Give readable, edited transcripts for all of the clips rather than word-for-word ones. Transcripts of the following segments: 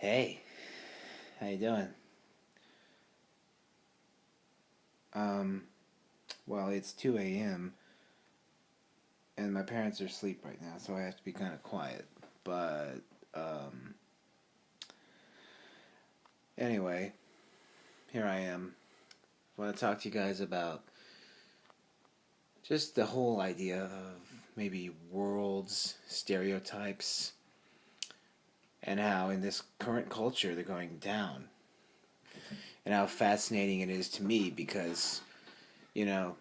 Hey, how you doing? Um, well, it's 2 a.m. and my parents are asleep right now, so I have to be kind of quiet. But, um, anyway, here I am. I want to talk to you guys about just the whole idea of maybe worlds, stereotypes, and how in this current culture they're going down. And how fascinating it is to me because, you know,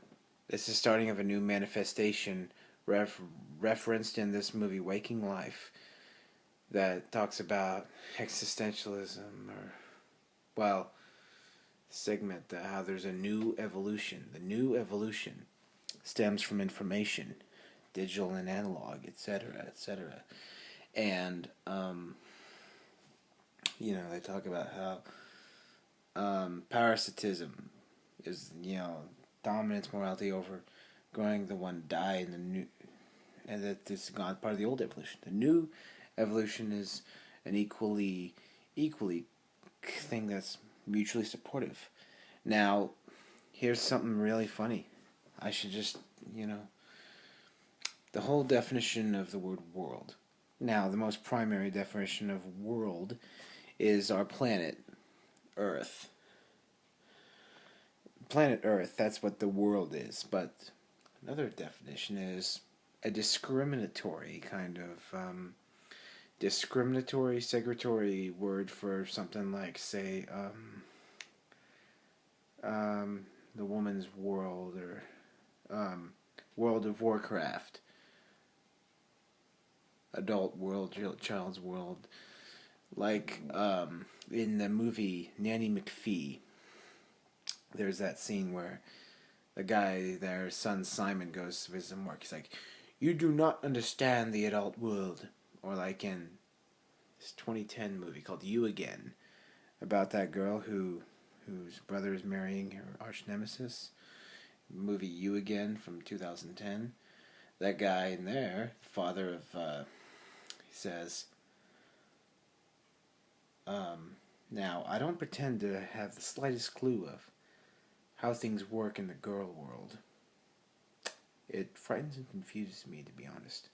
this is starting of a new manifestation ref- referenced in this movie Waking Life that talks about existentialism or, well, segment that how there's a new evolution. The new evolution stems from information, digital and analog, etc., etc. And they talk about how parasitism is dominance morality over growing the one die in the new, and that this is gone part of the old evolution. The new evolution is an equally thing that's mutually supportive. Now, here's something really funny. I should just, you know, the whole definition of the word world. Now, the most primary definition of world is our planet, Earth. Planet Earth, that's what the world is. But another definition is a discriminatory kind of discriminatory, segregatory word for something like, say, the woman's world or World of Warcraft, adult world, child's world. Like in the movie Nanny McPhee, there's that scene where the guy, their son Simon, goes to visit him work. He's like, "You do not understand the adult world." Or like in this 2010 movie called You Again, about that girl whose brother is marrying her arch nemesis. Movie You Again from 2010. That guy in there, father of, he says, now I don't pretend to have the slightest clue of how things work in the girl world. It frightens and confuses me, to be honest.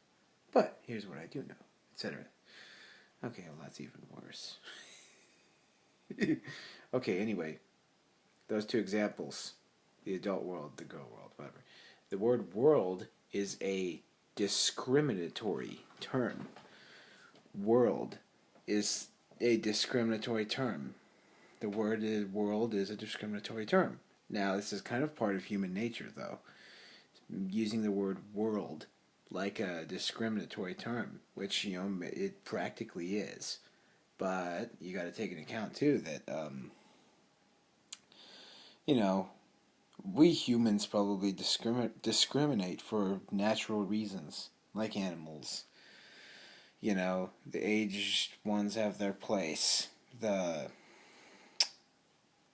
But here's what I do know, etc. Okay, well, that's even worse. Okay, anyway, those two examples, the adult world, the girl world, whatever. The word world is a discriminatory term. World is a discriminatory term. The word world is a discriminatory term. Now, this is kind of part of human nature, though. Using the word world like a discriminatory term, which, it practically is. But you got to take into account, too, that, we humans probably discriminate for natural reasons, like animals. The aged ones have their place. The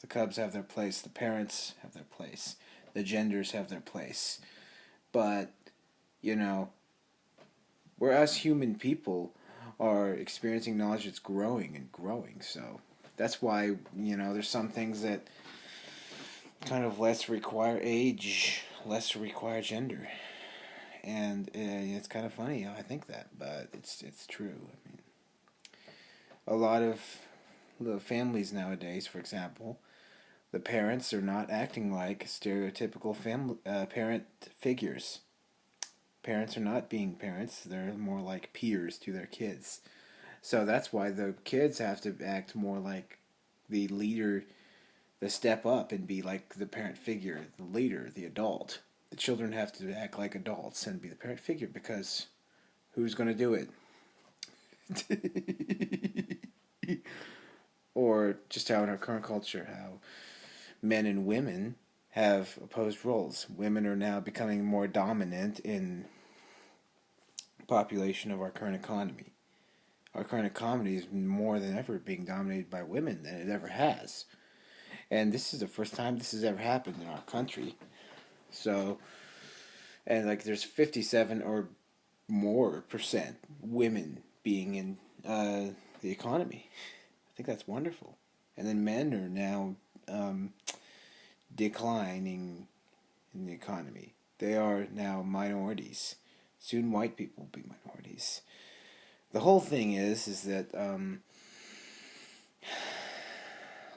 cubs have their place. The parents have their place. The genders have their place. But, you know, whereas human people are experiencing knowledge that's growing and growing. So that's why, there's some things that kind of less require age, less require gender. And it's kind of funny how I think that, but it's true. I mean, a lot of the families nowadays, for example, the parents are not acting like stereotypical parent figures. Parents are not being parents; they're more like peers to their kids. So that's why the kids have to act more like the leader, the step up and be like the parent figure, the leader, the adult. The children have to act like adults and be the parent figure because who's going to do it? Or just how in our current culture, how men and women have opposed roles. Women are now becoming more dominant in population of our current economy. Our current economy is more than ever being dominated by women than it ever has. And this is the first time this has ever happened in our country. So, and like there's 57 or more percent women being in the economy. I think that's wonderful. And then men are now declining in the economy. They are now minorities. Soon white people will be minorities. The whole thing is that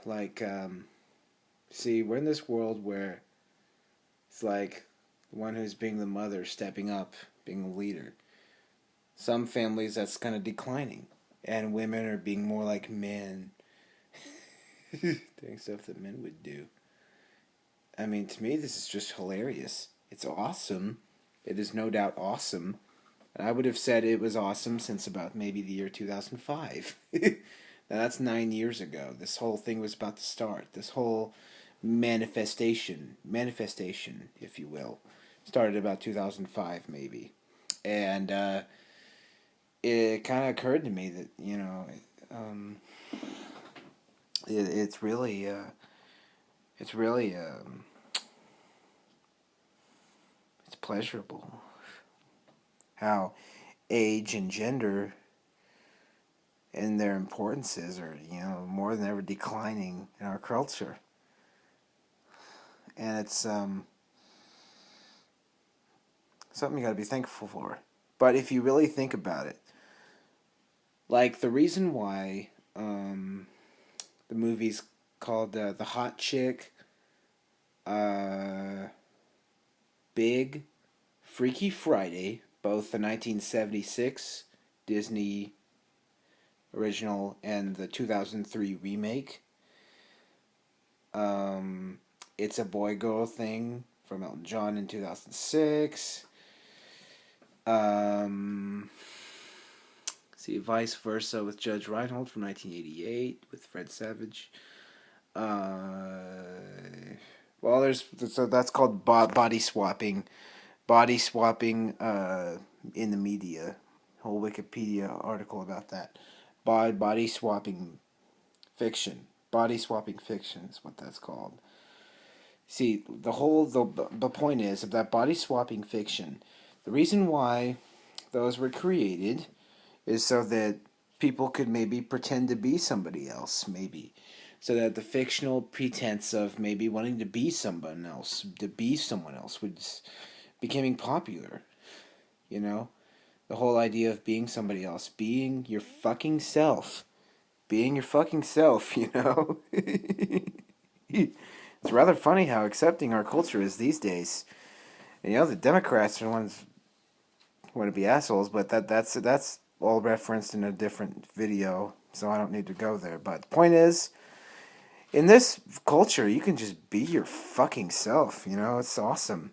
like see, we're in this world where it's like the one who's being the mother stepping up, being a leader. Some families that's kind of declining, and women are being more like men, doing stuff that men would do. I mean, to me, this is just hilarious. It's awesome. It is no doubt awesome. And I would have said it was awesome since about maybe the year 2005. Now, that's 9 years ago. This whole thing was about to start. This whole manifestation, if you will, started about 2005 maybe. And it kind of occurred to me that, um, it's really, it's really, it's pleasurable how age and gender and their importances are, more than ever declining in our culture. And it's something you got to be thankful for. But if you really think about it, like the reason why the movie's called The Hot Chick, Big, Freaky Friday, both the 1976 Disney original and the 2003 remake. It's a Boy Girl Thing from Elton John in 2006. See, Vice Versa with Judge Reinhold from 1988 with Fred Savage. Well, so that's called body swapping. Body swapping in the media. Whole Wikipedia article about that. Body swapping fiction. Body swapping fiction is what that's called. See, the point is of that body swapping fiction. The reason why those were created is so that people could maybe pretend to be somebody else, maybe. So that the fictional pretense of maybe wanting to be someone else, was becoming popular. The whole idea of being somebody else, being your fucking self. Being your fucking self, It's rather funny how accepting our culture is these days. And, the Democrats are the ones who want to be assholes, but that's all referenced in a different video, so I don't need to go there. But the point is, in this culture, you can just be your fucking self, It's awesome.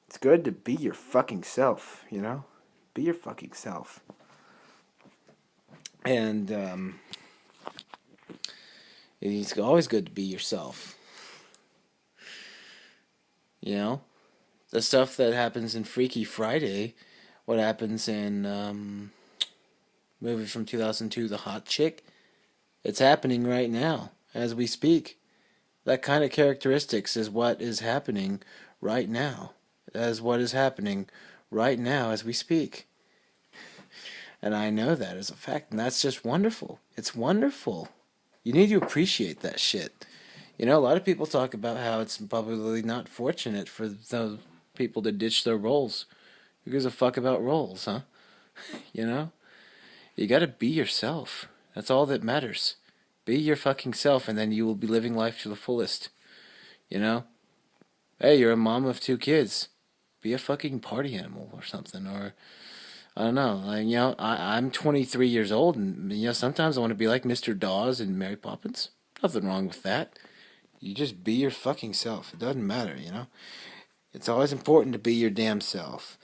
It's good to be your fucking self, Be your fucking self. And, it's always good to be yourself. The stuff that happens in Freaky Friday, what happens in movie from 2002, The Hot Chick, it's happening right now as we speak. That kind of characteristics is what is happening right now. As what is happening right now as we speak. And I know that as a fact, and that's just wonderful. It's wonderful. You need to appreciate that shit. A lot of people talk about how it's probably not fortunate for those people to ditch their roles. Who gives a fuck about roles, huh? You gotta be yourself. That's all that matters. Be your fucking self, and then you will be living life to the fullest. Hey, you're a mom of 2 kids. Be a fucking party animal or something, or I don't know. I'm 23 years old, and sometimes I want to be like Mr. Dawes and Mary Poppins. Nothing wrong with that. You just be your fucking self. It doesn't matter, It's always important to be your damn self.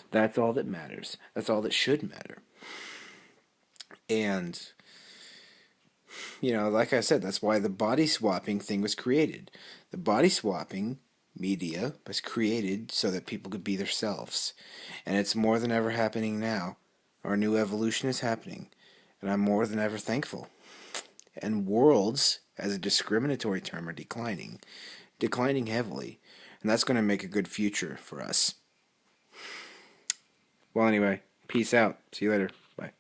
That's all that matters. That's all that should matter. And, like I said, that's why the body swapping thing was created. The body swapping media was created so that people could be themselves. And it's more than ever happening now. Our new evolution is happening. And I'm more than ever thankful. And worlds, as a discriminatory term, are declining heavily, and that's going to make a good future for us. Well, anyway, peace out. See you later. Bye.